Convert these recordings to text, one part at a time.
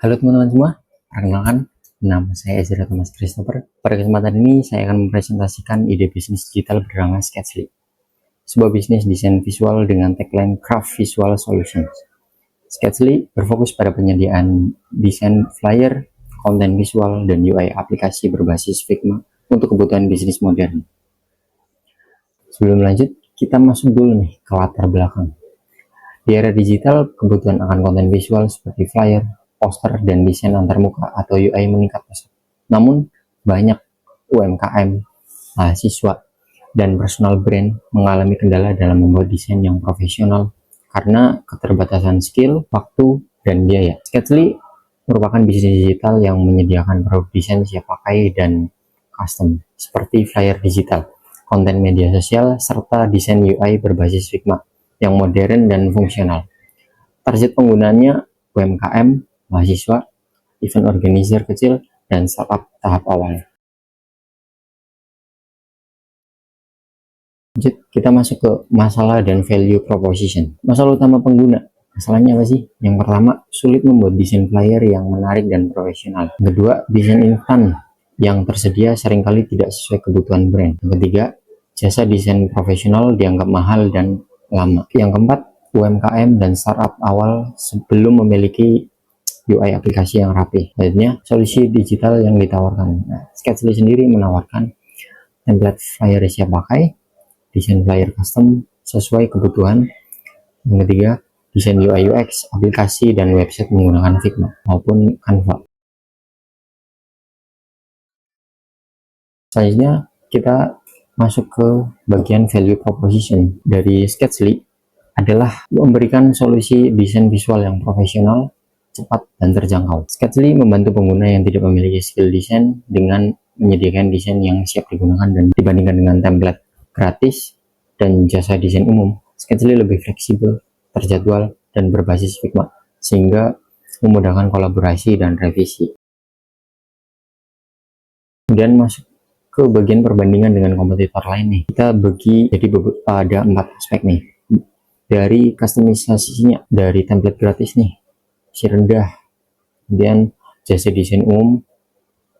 Halo teman-teman semua, perkenalkan nama saya Ezra Thomas Christopher. Pada kesempatan ini saya akan mempresentasikan ide bisnis digital bernama Sketchly, sebuah bisnis desain visual dengan tagline Craft Visual Solutions. Sketchly berfokus pada penyediaan desain flyer, konten visual, dan UI aplikasi berbasis Figma untuk kebutuhan bisnis modern. Sebelum lanjut, kita masuk dulu nih ke latar belakang. Di era digital, kebutuhan akan konten visual seperti flyer, poster, dan desain antarmuka atau UI meningkat pesat. Namun, banyak UMKM, mahasiswa, dan personal brand mengalami kendala dalam membuat desain yang profesional karena keterbatasan skill, waktu, dan biaya. Sketchly merupakan bisnis digital yang menyediakan produk desain siap pakai dan custom, seperti flyer digital, konten media sosial, serta desain UI berbasis Figma yang modern dan fungsional. Target penggunanya UMKM, mahasiswa, event organizer kecil, dan startup tahap awal. Lanjut, kita masuk ke masalah dan value proposition. Masalah utama pengguna. Masalahnya apa sih? Yang pertama, sulit membuat desain flyer yang menarik dan profesional. Yang kedua, desain instan yang tersedia seringkali tidak sesuai kebutuhan brand. Yang ketiga, jasa desain profesional dianggap mahal dan lama. Yang keempat, UMKM dan startup awal sebelum memiliki UI aplikasi yang rapi. Selanjutnya, solusi digital yang ditawarkan. Sketchly sendiri menawarkan template flyer siap pakai, desain flyer custom sesuai kebutuhan. Yang ketiga, desain UI UX, aplikasi dan website menggunakan Figma maupun Canva. Selanjutnya, kita masuk ke bagian value proposition dari Sketchly adalah memberikan solusi desain visual yang profesional, cepat, dan terjangkau. Sketchly membantu pengguna yang tidak memiliki skill desain dengan menyediakan desain yang siap digunakan dan dibandingkan dengan template gratis dan jasa desain umum. Sketchly lebih fleksibel, terjadwal, dan berbasis Figma sehingga memudahkan kolaborasi dan revisi. Kemudian masuk ke bagian perbandingan dengan kompetitor lain nih. Kita bagi jadi ada 4 aspek nih. Dari customisasinya, dari template gratis nih, si rendah, kemudian jasa desain umum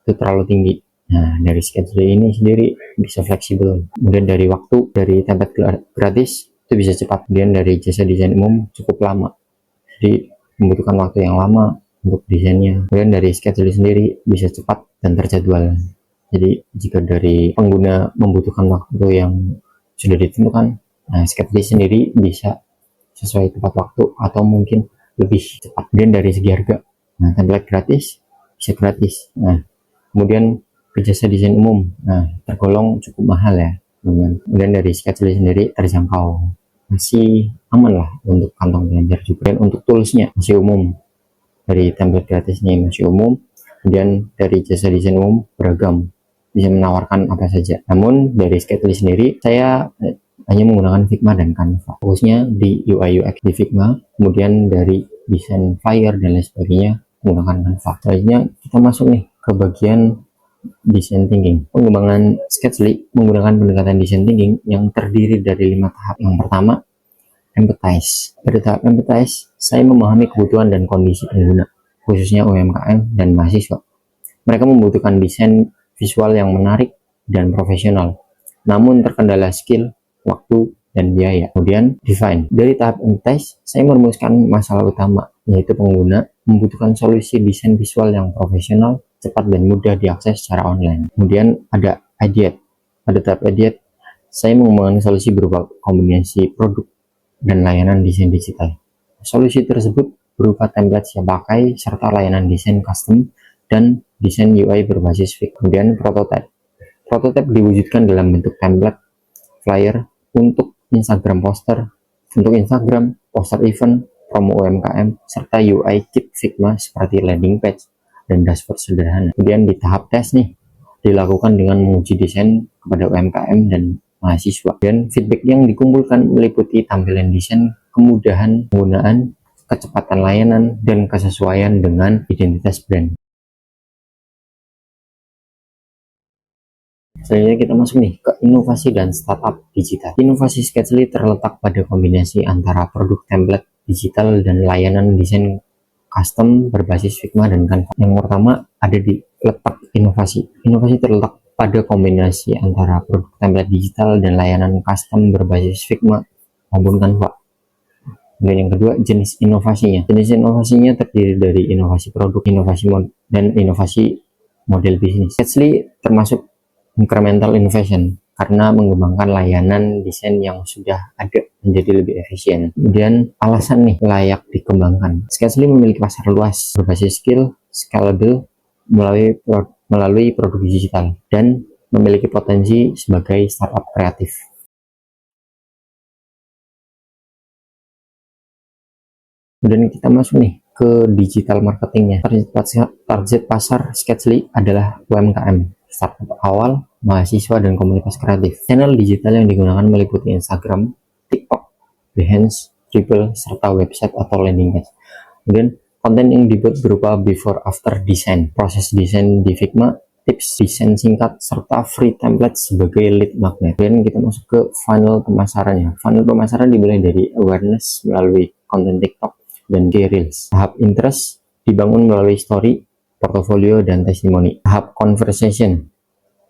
itu terlalu tinggi. Nah, dari Sketchly ini sendiri bisa fleksibel. Kemudian dari waktu, dari template gratis itu bisa cepat. Kemudian dari jasa desain umum cukup lama, jadi membutuhkan waktu yang lama untuk desainnya. Kemudian dari Sketchly sendiri bisa cepat dan terjadwal. Jadi jika dari pengguna membutuhkan waktu yang sudah ditentukan, nah Sketchly sendiri bisa sesuai tepat waktu atau mungkin lebih cepat. Dan dari segi harga, nah template gratis bisa gratis. Nah, kemudian ke jasa desain umum, nah tergolong cukup mahal ya teman-teman. Kemudian dari Sketchly sendiri terjangkau, masih aman lah untuk kantong pelajar juga. Dan untuk toolsnya masih umum, dari template gratisnya masih umum. Kemudian dari jasa desain umum beragam, bisa menawarkan apa saja. Namun dari Sketchly sendiri saya hanya menggunakan Figma dan Canva. Fokusnya di UI UX di Figma, kemudian dari desain flyer dan lain sebagainya menggunakan Canva. Selanjutnya kita masuk nih ke bagian design thinking. Pengembangan Sketchly menggunakan pendekatan design thinking yang terdiri dari 5 tahap. Yang pertama, empathize. Pada tahap empathize, saya memahami kebutuhan dan kondisi pengguna, khususnya UMKM dan mahasiswa. Mereka membutuhkan desain visual yang menarik dan profesional, namun terkendala skill, waktu, dan biaya. Kemudian define. Dari tahap empathize, saya merumuskan masalah utama, yaitu pengguna membutuhkan solusi desain visual yang profesional, cepat, dan mudah diakses secara online. Kemudian ada ideate. Pada tahap ideate, saya mengembangkan solusi berupa kombinasi produk dan layanan desain digital. Solusi tersebut berupa template siap pakai serta layanan desain custom dan desain UI berbasis Figma. Kemudian prototype. Prototype diwujudkan dalam bentuk template flyer untuk Instagram poster, poster event, promo UMKM, serta UI kit Figma seperti landing page dan dashboard sederhana. Kemudian di tahap tes nih, dilakukan dengan menguji desain kepada UMKM dan mahasiswa. Dan feedback yang dikumpulkan meliputi tampilan desain, kemudahan penggunaan, kecepatan layanan, dan kesesuaian dengan identitas brand. Selanjutnya kita masuk nih ke inovasi dan startup digital. Inovasi Sketchly terletak pada kombinasi antara produk template digital dan layanan desain custom berbasis Figma dan Canva. Yang pertama ada di letak inovasi. Inovasi terletak pada kombinasi antara produk template digital dan layanan custom berbasis Figma maupun Canva. Dan yang kedua, jenis inovasinya. Jenis inovasinya terdiri dari inovasi produk, inovasi dan inovasi model bisnis. Sketchly termasuk incremental innovation karena mengembangkan layanan desain yang sudah ada menjadi lebih efisien. Kemudian alasan nih layak dikembangkan. Sketchly memiliki pasar luas berbasis skill, scalable melalui produk digital dan memiliki potensi sebagai startup kreatif. Kemudian kita masuk nih ke digital marketingnya. Target pasar Sketchly adalah UMKM, startup awal, mahasiswa, dan komunitas kreatif. Channel digital yang digunakan meliputi Instagram, TikTok, Behance, Dribble, serta website atau landing page. Kemudian konten yang dibuat berupa before after design, proses desain di Figma, tips desain singkat, serta free template sebagai lead magnet. Kemudian kita masuk ke funnel pemasarannya. Funnel pemasaran dimulai dari awareness melalui konten TikTok dan Reels. Tahap interest dibangun melalui story, portofolio, dan testimoni. Tahap conversation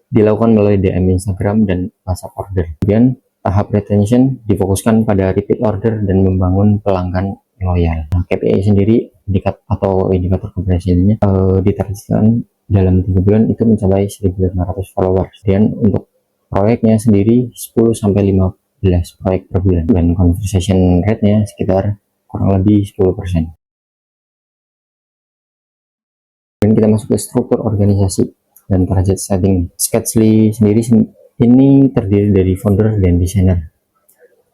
dilakukan melalui DM Instagram dan WhatsApp order. Kemudian tahap retention difokuskan pada repeat order dan membangun pelanggan loyal. Nah, KPI sendiri indikator keberhasilannya ditargetkan dalam 3 bulan itu mencapai 1.500 followers. Dan untuk proyeknya sendiri 10-15 proyek per bulan dan conversation rate-nya sekitar kurang lebih 10%. Dan kita masuk ke struktur organisasi dan target setting. Sketchly sendiri ini terdiri dari founder dan desainer,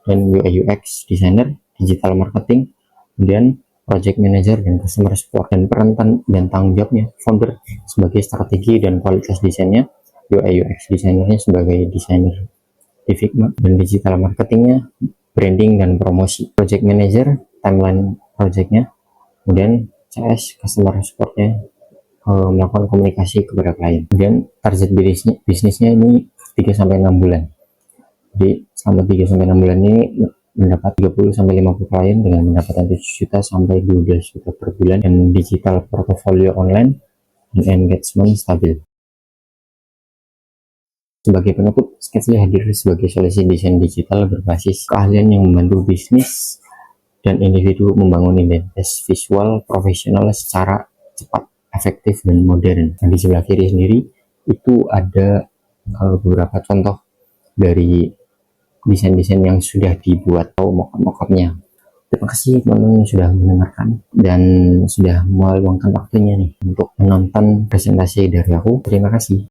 dan UI UX designer, digital marketing, kemudian project manager dan customer support. Dan peran dan tanggung jawabnya, founder sebagai strategi dan kualitas desainnya, UI UX designernya sebagai desainer di Figma, dan digital marketingnya branding dan promosi. Project manager timeline projectnya, kemudian CS customer supportnya melakukan komunikasi kepada klien. Kemudian target bisnisnya ini 3-6 bulan. Jadi selama 3-6 bulan ini mendapat 30-50 klien dengan pendapatan 7 juta sampai 12 juta per bulan, dan digital portfolio online dan engagement stabil. Sebagai penutup, Sketchly hadir sebagai solusi desain digital berbasis keahlian yang membantu bisnis dan individu membangun identitas visual profesional secara cepat, efektif, dan modern. Nah, di sebelah kiri sendiri itu ada beberapa contoh dari desain-desain yang sudah dibuat atau mock-up-nya. Terima kasih teman-teman yang sudah mendengarkan dan sudah meluangkan waktunya nih untuk menonton presentasi dari aku. Terima kasih.